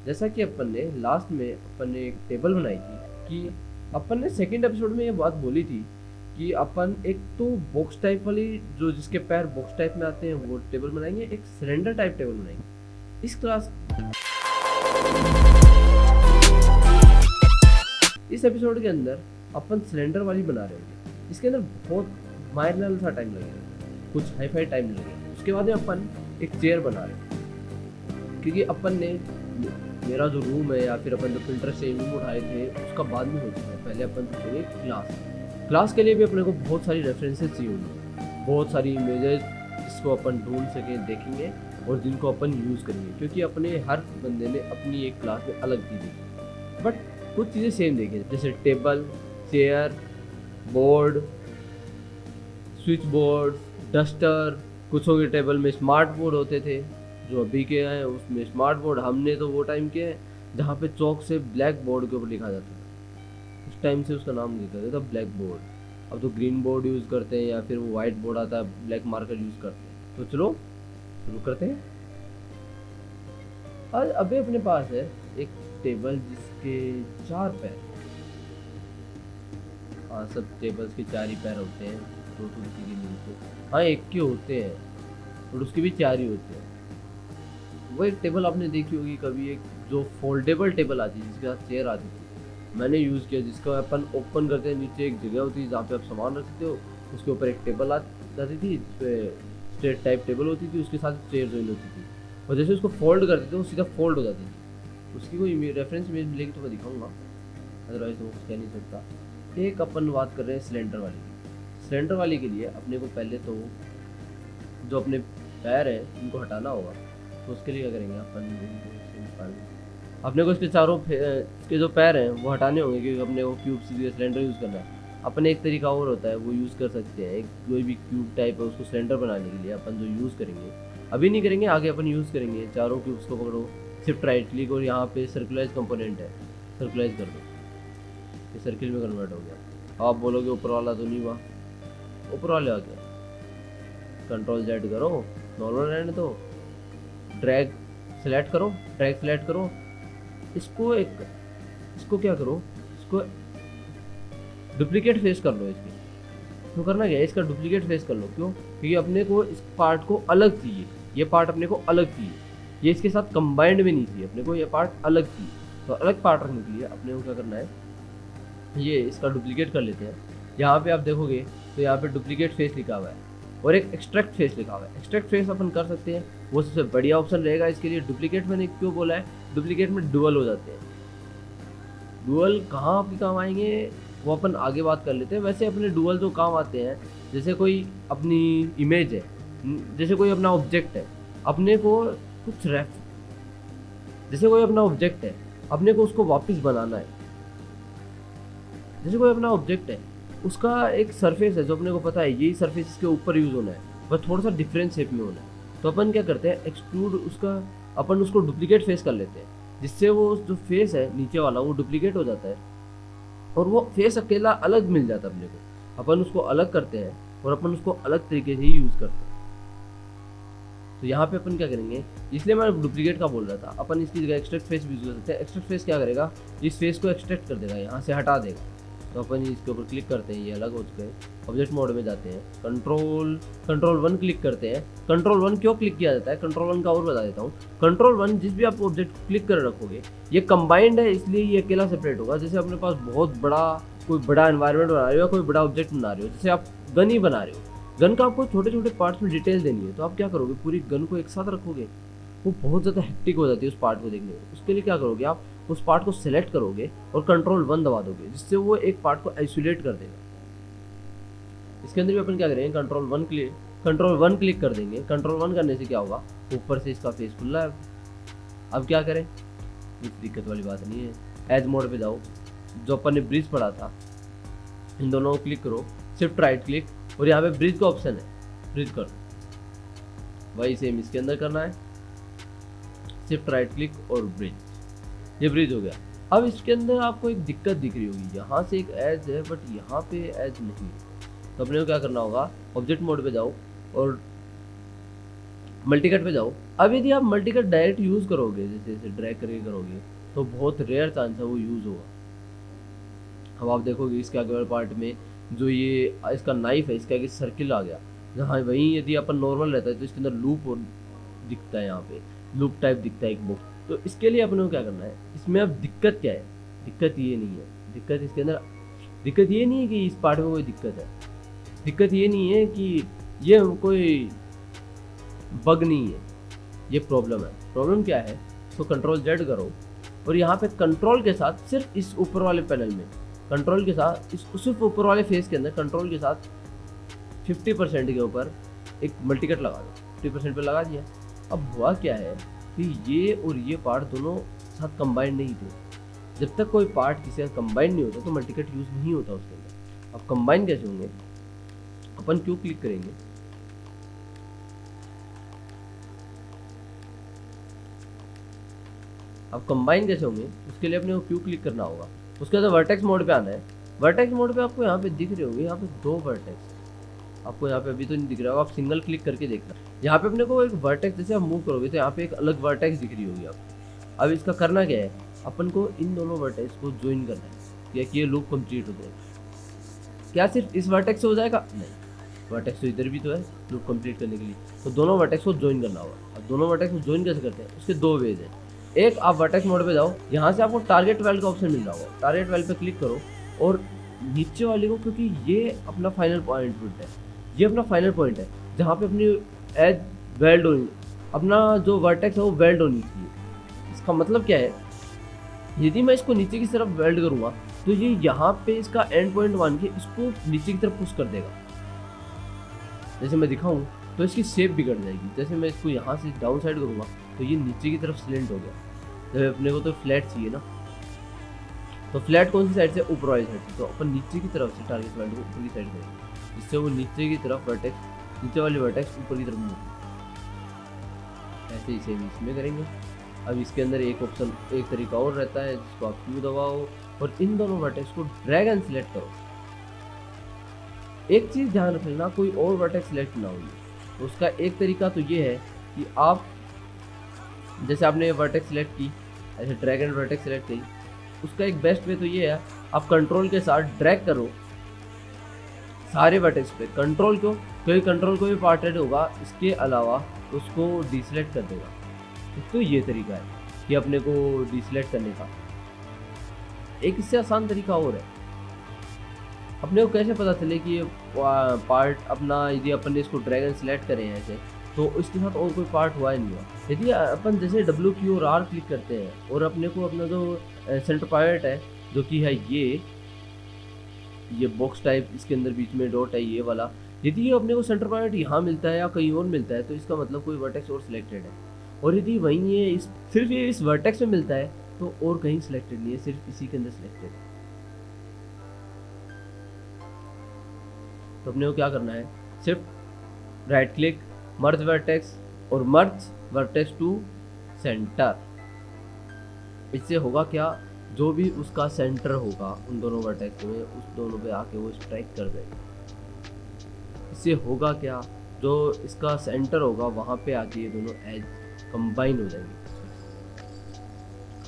जैसा कि अपन ने लास्ट में अपन ने एक टेबल बनाई थी कि अपन ने सेकंड एपिसोड में ये बात बोली थी कि अपन एक तो बॉक्स टाइप वाली जो जिसके पैर बॉक्स टाइप में आते हैं वो टेबल बनाएंगे, एक सिलेंडर टाइप टेबल बनाएंगे। इस एपिसोड के अंदर अपन सिलेंडर वाली बना रहे होंगे। इसके अंदर बहुत माइनर सा टाइम लगेगा, कुछ हाई फाई टाइम लगेगा। उसके बाद में अपन एक चेयर बना रहे हैं क्योंकि अपन ने मेरा जो रूम है या फिर अपन जो Pinterest से रूम उठाए थे उसका बाद में हो चुका है। पहले अपन सोचेंगे क्लास के लिए भी अपने को बहुत सारी रेफरेंसेस चाहिए होंगी, बहुत सारी इमेजेस जिसको अपन ढूंढ सकें, देखेंगे और जिनको अपन यूज़ करेंगे, क्योंकि अपने हर बंदे ने अपनी एक क्लास में अलग चीज़ देखी बट कुछ चीज़ें सेम देखी, जैसे table, chair, board, switch board, duster. कुछों के टेबल में स्मार्ट बोर्ड होते थे जो अभी के हैं उसमें स्मार्ट बोर्ड। हमने तो वो टाइम के हैं जहाँ पे चौक से ब्लैक बोर्ड के ऊपर लिखा जाता था, उस टाइम से उसका नाम देता था ब्लैक बोर्ड। अब तो ग्रीन बोर्ड यूज़ करते हैं या फिर वो वाइट बोर्ड आता है, ब्लैक मार्कर यूज़ करते हैं। तो चलो शुरू करते हैं। आज अभी अपने पास है एक टेबल जिसके 4 पैर। हाँ, सब टेबल्स के 4 ही पैर होते हैं, दो किसी के नहीं। हाँ, एक के होते हैं और उसके भी 4 ही होते हैं। वो एक टेबल आपने देखी होगी कभी, एक जो फोल्डेबल टेबल आती है जिसके साथ चेयर आती थी, मैंने यूज़ किया। जिसका अपन ओपन करते हैं, नीचे एक जगह होती है जहाँ पे आप सामान रख सकते हो, उसके ऊपर एक टेबल आ जाती थी, स्ट्रेट टाइप टेबल होती थी, उसके साथ चेयर ज्वाइन होती थी और जैसे उसको फोल्ड करते थे वो सीधा फोल्ड हो जाती थी। उसकी कोई रेफरेंस इमेज मिलेगी तो मैं दिखाऊंगा, अदरवाइज तो वो कह नहीं सकता। एक अपन बात कर रहे हैं सिलेंडर वाली की। सिलेंडर वाली के लिए अपने को पहले तो जो अपने पैर हैं उनको हटाना होगा। तो उसके लिए क्या करेंगे अपन, अपने को इसके चारों इसके जो पैर हैं वो हटाने होंगे क्योंकि अपने को क्यूब सिलेंडर यूज़ करना है। अपन एक तरीका और होता है वो यूज़ कर सकते हैं, एक कोई भी क्यूब टाइप है उसको सिलेंडर बनाने के लिए अपन जो यूज़ करेंगे, अभी नहीं करेंगे आगे अपन यूज़ करेंगे। चारों क्यूब्स को पकड़ो, शिफ्ट राइट क्लिक और यहाँ पे सर्कुलाइज कंपोनेंट है, सर्कुलाइज कर दो, ये सर्किल में कन्वर्ट हो गया। आप बोलोगे ऊपर वाला तो नहीं हुआ, ऊपर वाले आ गया। कंट्रोल Z करो, नॉर्मल रहने दो, ड्रैग सेलेक्ट करो, इसको क्या करो, इसको डुप्लीकेट फेस कर लो। इसकी तो करना क्या है, इसका डुप्लीकेट फेस कर लो। क्यों? क्योंकि अपने को इस पार्ट को अलग चाहिए, ये पार्ट अपने को अलग चाहिए, ये इसके साथ कंबाइंड में नहीं चाहिए अपने को, ये पार्ट अलग चाहिए। तो अलग पार्ट रखने के लिए अपने को क्या करना है, ये इसका डुप्लीकेट कर लेते हैं। यहाँ पे आप देखोगे तो यहाँ पे डुप्लीकेट फेस लिखा हुआ है और एक एक्सट्रैक्ट फेस लिखा हुआ है। एक्सट्रैक्ट फेस अपन कर सकते हैं, वो सबसे बढ़िया ऑप्शन रहेगा इसके लिए। डुप्लीकेट मैंने क्यों बोला है, डुप्लीकेट में डुअल हो जाते हैं। डुअल कहाँ आपके काम आएंगे वो अपन आगे बात कर लेते हैं। वैसे अपने डुअल जो काम आते हैं, जैसे कोई अपनी इमेज है, जैसे कोई अपना ऑब्जेक्ट है, अपने को कुछ जैसे कोई अपना ऑब्जेक्ट है, अपने को उसको वापस बनाना है। जैसे कोई अपना ऑब्जेक्ट है, उसका एक सरफेस है जो अपने को पता है यही सरफेस इसके ऊपर यूज़ होना है, बस थोड़ा सा डिफरेंट शेप में होना है। तो अपन क्या करते हैं, एक्सट्रूड अपन उसको डुप्लीकेट फेस कर लेते हैं, जिससे वो जो फेस है नीचे वाला वो डुप्लीकेट हो जाता है और वो फेस अकेला अलग मिल जाता है अपने को। अपन उसको अलग करते हैं और अपन उसको अलग तरीके से ही यूज़ करते हैं। तो यहाँ पे अपन क्या करेंगे, इसलिए मैं डुप्लीकेट का बोल रहा था, अपन इसकी जगह एक्सट्रैक्ट फेस भी यूज़ कर सकते हैं। एक्सट्रैक्ट फेस क्या करेगा, इस फेस को एक्सट्रैक्ट कर देगा, यहाँ से हटा देगा। तो अपन इसके ऊपर क्लिक करते हैं, ये अलग हो चुके हैं। ऑब्जेक्ट मोड में जाते हैं, कंट्रोल 1 क्लिक करते हैं। कंट्रोल 1 क्यों क्लिक किया जाता है, कंट्रोल 1 का और बता देता हूँ। कंट्रोल 1 जिस भी आप ऑब्जेक्ट क्लिक कर रखोगे, ये कंबाइंड है इसलिए ये अकेला सेपरेट होगा। जैसे अपने पास बहुत बड़ा कोई बड़ा एनवायरनमेंट बना रहे हो या कोई बड़ा ऑब्जेक्ट बना रहे हो, जैसे आप गन ही बना रहे हो, गन का आपको छोटे छोटे पार्ट्स में डिटेल देनी है, तो आप क्या करोगे, पूरी गन को एक साथ रखोगे, वो बहुत ज़्यादा हेक्टिक हो जाती है उस पार्ट को देखने में। उसके लिए क्या करोगे, आप उस पार्ट को सिलेक्ट करोगे और कंट्रोल 1 दबा दोगे, जिससे वो एक पार्ट को आइसोलेट कर देगा। इसके अंदर भी अपन क्या करेंगे, कंट्रोल 1 क्लिक कर देंगे। कंट्रोल 1 करने से क्या होगा, ऊपर से इसका फेस खुला है। अब क्या करें, कुछ दिक्कत वाली बात नहीं है। एज मोड पे जाओ, जो अपन ने ब्रिज पढ़ा था, इन दोनों को क्लिक करो, शिफ्ट राइट क्लिक और यहाँ पे ब्रिज का ऑप्शन है, ब्रिज कर दो। वही सेम इसके अंदर करना है, शिफ्ट राइट क्लिक और ब्रिज, ये ब्रिज हो गया। अब इसके अंदर आपको एक दिक्कत दिख रही होगी, यहाँ से एक एज है बट यहाँ पे एज नहीं है। तो अपने को क्या करना होगा, ऑब्जेक्ट मोड पे जाओ और मल्टीकट पे जाओ अब यदि आप मल्टी कट डायरेक्ट यूज़ करोगे, जैसे जैसे ड्रैग करके करोगे, तो बहुत रेयर चांस है वो यूज़ होगा। अब आप देखोगे इसके आगे वाले पार्ट में जो ये इसका नाइफ है, इसके आगे सर्किल आ गया, जहाँ वहीं यदि अपन नॉर्मल रहता है तो इसके अंदर लूप और दिखता है, यहाँ पे लूप टाइप दिखता है एक बॉक्स। तो इसके लिए अपने को क्या करना है, इसमें अब दिक्कत क्या है, दिक्कत ये नहीं है, दिक्कत इसके अंदर दिक्कत ये नहीं है कि इस पार्ट में कोई दिक्कत है, दिक्कत ये नहीं है कि ये कोई बग नहीं है, ये प्रॉब्लम है। प्रॉब्लम क्या है, तो कंट्रोल जेड करो और यहाँ पे कंट्रोल के साथ सिर्फ इस ऊपर वाले पैनल में कंट्रोल के साथ इस सिर्फ ऊपर वाले फेस के अंदर कंट्रोल के साथ 50% के ऊपर एक मल्टीकट लगा दो। 50% पे लगा दिया। अब हुआ क्या है कि ये और ये पार्ट दोनों साथ कंबाइन नहीं थे। जब तक कोई पार्ट किसी का कंबाइन नहीं होता तो मल्टीकट यूज नहीं होता उसके अंदर। अब कंबाइन कैसे होंगे, अपन क्यों क्लिक करेंगे, अब कंबाइन कैसे होंगे उसके लिए अपने को क्यों क्लिक करना होगा। उसके बाद वर्टेक्स मोड पे आना है। वर्टेक्स मोड पे आपको यहाँ पे दिख रहे होंगे, यहाँ पे 2 वर्टेक्स आपको यहाँ पे अभी तो नहीं दिख रहा होगा, आप सिंगल क्लिक करके देखना। यहाँ पे अपने को एक वर्टेक्स जैसे आप मूव करोगे तो यहाँ पे एक अलग वर्टेक्स दिख रही होगी आपको। अब इसका करना क्या है, अपन को इन दोनों वर्टेक्स को ज्वाइन करना है, या कि ये लूप कंप्लीट हो जाएगा। क्या सिर्फ इस वर्टेक्स से हो जाएगा, नहीं, वर्टेक्स तो इधर भी तो है लूप कंप्लीट करने के लिए, तो दोनों वर्टेक्स को ज्वाइन करना होगा। अब दोनों वर्टेक्स को ज्वाइन कैसे करते हैं, उसके 2 वेज हैं। एक, आप वर्टेक्स मोड पे जाओ, यहाँ से आपको टारगेट वेल का ऑप्शन मिल रहा होगा, टारगेट वेल पे क्लिक करो और नीचे वाले को, क्योंकि ये अपना फाइनल पॉइंट है, ये अपना फाइनल पॉइंट है जहाँ पे अपनी एज वेल्ड होनी, अपना जो वर्टेक्स है वो वेल्ड होनी चाहिए। इसका मतलब क्या है, यदि मैं इसको नीचे की तरफ वेल्ड करूँगा तो ये यहाँ पे इसका एंड पॉइंट मान के इसको नीचे की तरफ पुश कर देगा। जैसे मैं दिखाऊँ तो इसकी शेप बिगड़ जाएगी। जैसे मैं इसको यहाँ से डाउन साइड करूँगा तो ये नीचे की तरफ स्लेंट हो गया। जब अपने को तो फ्लैट चाहिए ना, तो फ्लैट कौन सी साइड से, ऊपर वाली साइड से, तो अपन नीचे की तरफ से टारगेट पॉइंट को ऊपर की साइड करेंगे, जिससे वो नीचे की तरफ वर्टेक्स, नीचे वाली वर्टेक्स ऊपर की तरफ मूव। ऐसे ही सेम इसमें करेंगे। अब इसके अंदर एक ऑप्शन, एक तरीका और रहता है जिसको आप क्यू दबाओ और इन दोनों वर्टेक्स को ड्रैग एंड सिलेक्ट करो। एक चीज़ ध्यान रख लेना, कोई और वर्टेक्स सिलेक्ट ना हो। उसका एक तरीका तो ये है कि आप जैसे आपने वर्टेक्स सिलेक्ट की, ऐसे ड्रैग एंड वर्टेक्स सिलेक्ट की, उसका एक बेस्ट वे तो ये है, आप कंट्रोल के साथ ड्रैग करो सारे वर्टेक्स पे। कंट्रोल को, क्योंकि कंट्रोल कोई पार्ट ऐड होगा इसके अलावा उसको डिसलेक्ट कर देगा। तो ये तरीका है कि अपने को डिसलेक्ट करने का। एक इससे आसान तरीका और है, अपने को कैसे पता चले कि ये पार्ट अपना, यदि अपन ने इसको ड्रैग एंड सिलेक्ट करें ऐसे, तो इसके साथ और कोई पार्ट हुआ ही नहीं हुआ। यदि अपन जैसे W, Q और R क्लिक करते हैं और अपने को अपना जो सेंटर पॉइंट है जो कि है ये बॉक्स टाइप, इसके अंदर बीच में डॉट है ये वाला, यदि ये अपने को सेंटर पॉइंट यहाँ मिलता है या कहीं और मिलता है तो इसका मतलब कोई वर्टेक्स और सिलेक्टेड है। और यदि वहीं ये सिर्फ ये इस वर्टेक्स में मिलता है तो और कहीं सिलेक्टेड नहीं है, सिर्फ इसी के अंदर सिलेक्टेड है। तो अपने को क्या करना है, सिर्फ राइट क्लिक, मर्ज वर्टेक्स और मर्ज वर्टेक्स टू सेंटर। इससे होगा क्या, जो भी उसका सेंटर होगा उन दोनों वर्टेक्स में, उस दोनों पे आके वो स्ट्राइक कर देगा। इससे होगा क्या, जो इसका सेंटर होगा वहाँ पे आके ये दोनों एज कंबाइन हो जाएंगे।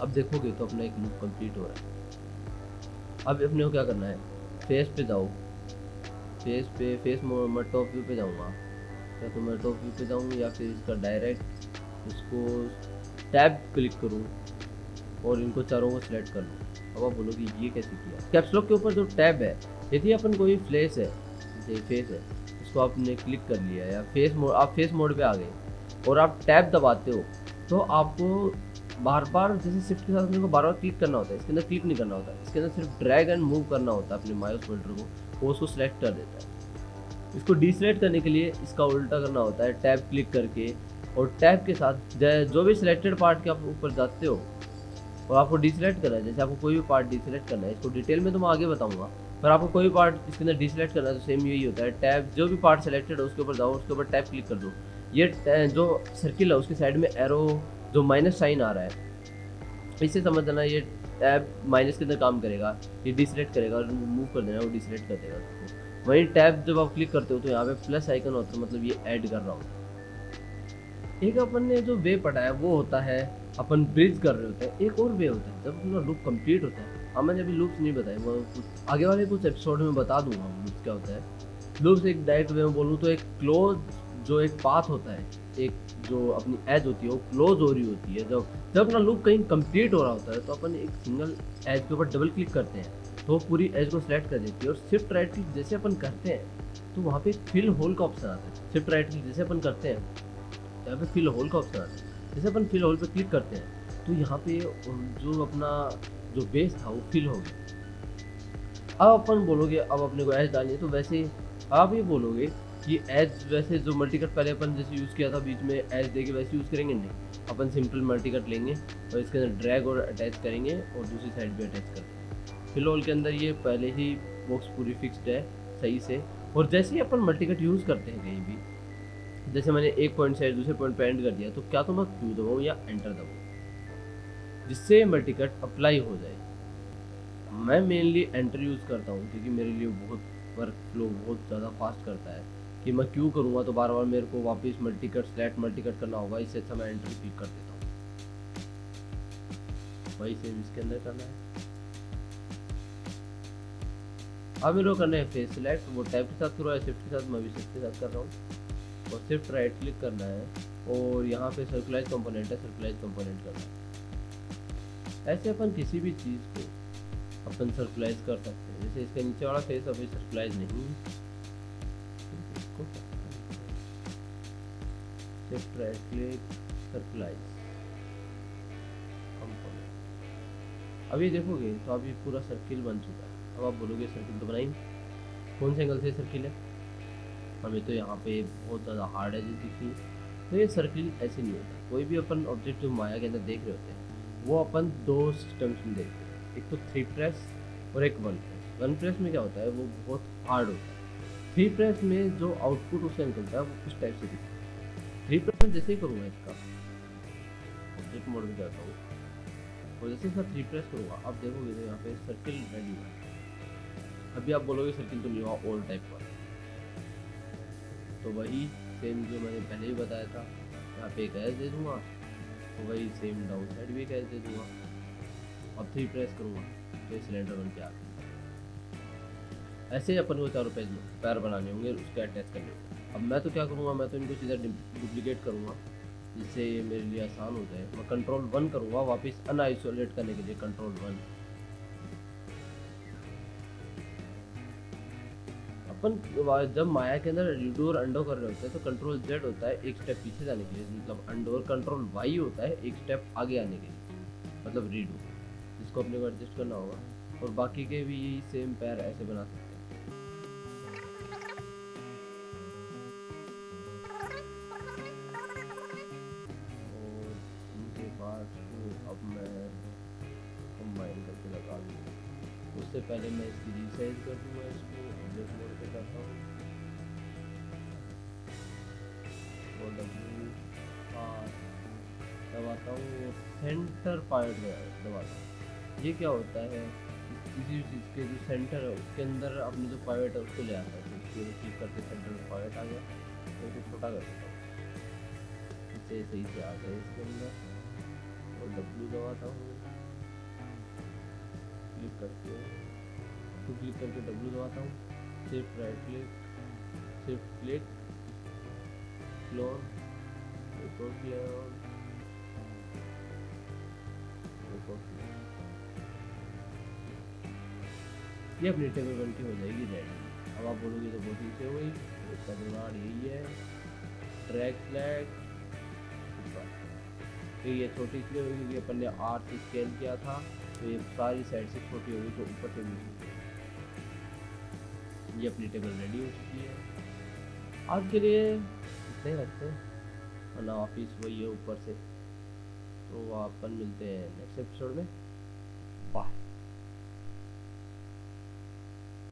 अब देखोगे तो अपना एक लूप कंप्लीट हो रहा है। अब अपने को क्या करना है, फेस पे जाओ, फेस मैं टॉप व्यू पे जाऊँगा, या तो मैं टॉप व्यू पे जाऊँ या फिर इसका डायरेक्ट इसको टैब क्लिक करूँ और इनको चारों को सिलेक्ट कर लूँ। अब आप बोलोगे ये कैसे किया। कैप्स लॉक के ऊपर जो टैब है, यदि अपन कोई फ्लैश है, जैसे फेस है, इसको आपने क्लिक कर लिया या फेस मोड, आप फेस मोड पे आ गए और आप टैब दबाते हो तो आपको बार बार जैसे शिफ्ट के साथ अपने को बार बार क्लिक करना होता है। इसके अंदर क्लिक नहीं करना होता, इसके अंदर सिर्फ ड्रैग एंड मूव करना होता है अपने माउस पॉइंटर को, वो उसको सिलेक्ट कर देता है। इसको डिसलेक्ट करने के लिए इसका उल्टा करना होता है, टैब क्लिक करके, और टैब के साथ जो भी सिलेक्टेड पार्ट के आप ऊपर जाते हो और आपको डिसलेक्ट करना है, जैसे आपको कोई भी पार्ट डिसलेक्ट करना है, इसको डिटेल में तो मैं आगे बताऊंगा, पर आपको कोई भी पार्ट इसके अंदर डिसलेक्ट करना है तो सेम यही होता है। टैब, जो भी पार्ट सेलेक्टेड है उसके ऊपर जाओ, उसके ऊपर टैब क्लिक कर दो। ये जो सर्किल है उसके साइड में एरो जो माइनस साइन आ रहा है, इससे समझ लेना ये टैब माइनस के अंदर काम करेगा, ये डिसलेक्ट करेगा और मूव कर देना, वो डिसलेक्ट कर देगा उसको। वहीं टैब जब आप क्लिक करते हो तो यहाँ पे प्लस आइकन होता है, मतलब ये ऐड कर रहा हूँ। एक अपन ने जो वे पढ़ा है वो होता है अपन ब्रिज कर रहे होते हैं, एक और वे होता है जब अपना लूप कंप्लीट होता है। हाँ मैंने अभी लूप्स नहीं बताए, वो कुछ आगे वाले कुछ एपिसोड में बता दूंगा लूप्स क्या होता है। लूप्स एक डायरेक्ट वे में बोलूँ तो एक क्लोज जो एक पाथ होता है, एक जो अपनी एज होती है वो क्लोज हो रही होती है। जब जब अपना लूप कहीं कंप्लीट हो रहा होता है तो अपन एक सिंगल एज के ऊपर डबल क्लिक करते हैं तो वो पूरी एज को सिलेक्ट कर देती है, और शिफ्ट राइट क्लिक जैसे अपन करते हैं तो वहाँ पे फिल होल का ऑप्शन आता है। शिफ्ट राइट क्लिक जैसे अपन करते हैं यहाँ पे फिल होल का ऑप्शन आता है, जैसे अपन फिल होल पे क्लिक करते हैं तो यहाँ पे जो अपना जो बेस था वो फिल हो गया। अब अपन बोलोगे अब अपने को एज डालनी है तो वैसे आप ये बोलोगे कि एज वैसे जो मल्टी कट पहले अपन जैसे यूज़ किया था बीच में एज देके वैसे यूज़ करेंगे नहीं, अपन सिंपल मल्टी कट लेंगे और इसके अंदर ड्रैग और अटैच करेंगे और दूसरी साइड भी अटैच कर देंगे। फिल होल के अंदर ये पहले ही बॉक्स पूरी फिक्स्ड है सही से, और जैसे ही अपन मल्टी कट यूज़ करते हैं कहीं भी, जैसे मैंने एक पॉइंट से दूसरे पॉइंट पे एंड कर दिया तो क्या तो मैं क्यू दबाऊँ या एंटर दबाऊँ जिससे मल्टी कट अप्लाई हो जाए। मैं मेनली एंटर यूज़ करता हूँ क्योंकि मेरे लिए बहुत वर्क फ्लो बहुत ज़्यादा फास्ट करता है। कि मैं क्यू करूँगा तो बार बार मेरे को वापस multi cut slate multi cut करना होगा, इससे अच्छा मैं एंटर क्लिक कर देता हूँ। वही सेम इसके अंदर करना है। अब मेरे को करना है फेस सिलेक्ट, वो टैब के साथ करो या शिफ्ट के साथ, मैं भी शिफ्ट के साथ कर रहा हूँ। और शिफ्ट राइट क्लिक करना है और यहाँ पे सर्कुलाइज कंपोनेंट है, सर्कुलाइज कंपोनेंट करना है। ऐसे अपन किसी भी चीज़ को अपन सर्कुलाइज कर सकते हैं। जैसे इसके नीचे वाला फेस अभी सर्कुलाइज नहीं है, शिफ्ट राइट क्लिक सर्कुलाइज कंपोनेंट। अभी देखोगे तो अभी पूरा सर्किल बन चुका है। अब आप बोलोगे सर्किल तो बनाई कौन से एंगल से सर्किल है, हमें तो यहाँ पे बहुत ज़्यादा हार्ड एजेस दिख रही है। तो ये सर्किल ऐसे नहीं होता। कोई भी अपन ऑब्जेक्ट जो माया के अंदर देख रहे होते हैं वो अपन दो सिस्टम्स में देखते हैं, एक तो 3 प्रेस और एक 1 प्रेस। 1 प्रेस में क्या होता है वो बहुत हार्ड होता है। 3 प्रेस में जो आउटपुट उससे निकलता है वो कुछ टाइप से दिखता है। 3 प्रेस में जैसे ही करूँगा इसका ऑब्जेक्ट मोड में जाता हूँ और जैसे इसका 3 प्रेस करूँगा आप देखोगे तो यहाँ पे सर्किल रेडी हुआ है। अभी आप बोलोगे सर्किल तो नहीं हुआ ओल्ड टाइप का, तो वही सेम जो मैंने पहले ही बताया था, यहाँ पे एक एज दे दूँगा तो वही सेम डाउन साइड भी एक एज दे दूँगा। अब 3 प्रेस करूँगा तो ये सिलेंडर बन के आ गया। ऐसे ही अपन को चारों पेज में पैर बनाने होंगे उसके अटैच करने होंगे। अब मैं तो क्या करूँगा, मैं तो इनको सीधा डुप्लीकेट करूँगा जिससे ये मेरे लिए आसान हो जाए। मैं कंट्रोल 1 करूँगा वापस अनआइसोलेट करने के लिए, कंट्रोल 1। अपन जब माया के अंदर रीडू और अंडो कर रहे होते हैं तो कंट्रोल Z होता है एक स्टेप पीछे जाने के लिए, मतलब अंडो, और कंट्रोल Y होता है एक स्टेप आगे आने के लिए, मतलब रीडू, जिसको अपने को एडजस्ट करना होगा। और बाकी के भी यही सेम पैर ऐसे बना सकते हैं। और इनके बाद अब मैं कंबाइन करके लगा दूँगा। उससे पहले मैं इसकी रीसाइज कर दूँगा, इसको ऑब्जेक्ट मोड पे करता हूँ और दबाता हूँ, सेंटर पॉइंट दबाता हूँ। ये क्या होता है, किसी चीज़ के जो सेंटर है उसके अंदर अपने जो पॉइंट है उसको ले आता है। तो इसको क्लिक करके सेंटर में पॉइंट आ गया तो इसको छोटा कर देता हूँ, इसे सही से आ गया इसके अंदर। और W दबाता हूँ क्लिक करके, तो क्लिक करके W दबाता हूँ, shift right click, shift click, clone, एक और क्लोन, एक और क्लोन। ये अपनी टेबल बन के हो जाएगी रेडी। अब आप बोलोगे तो बहुत नीचे हो गई, तो इसका जुगाड़ यही है, ट्रैक फ्लैग ऊपर। तो ये छोटी इसलिए होगी क्योंकि अपन ने 8 से स्केल किया था तो ये सारी साइड से छोटी होगी तो ऊपर से नीचे। ये अपनी टेबल रेडी हो चुकी है। आज के लिए इतने रखते हैं, वरना ऑफिस वही है ऊपर से। तो अपन मिलते हैं नेक्स्ट एपिसोड में।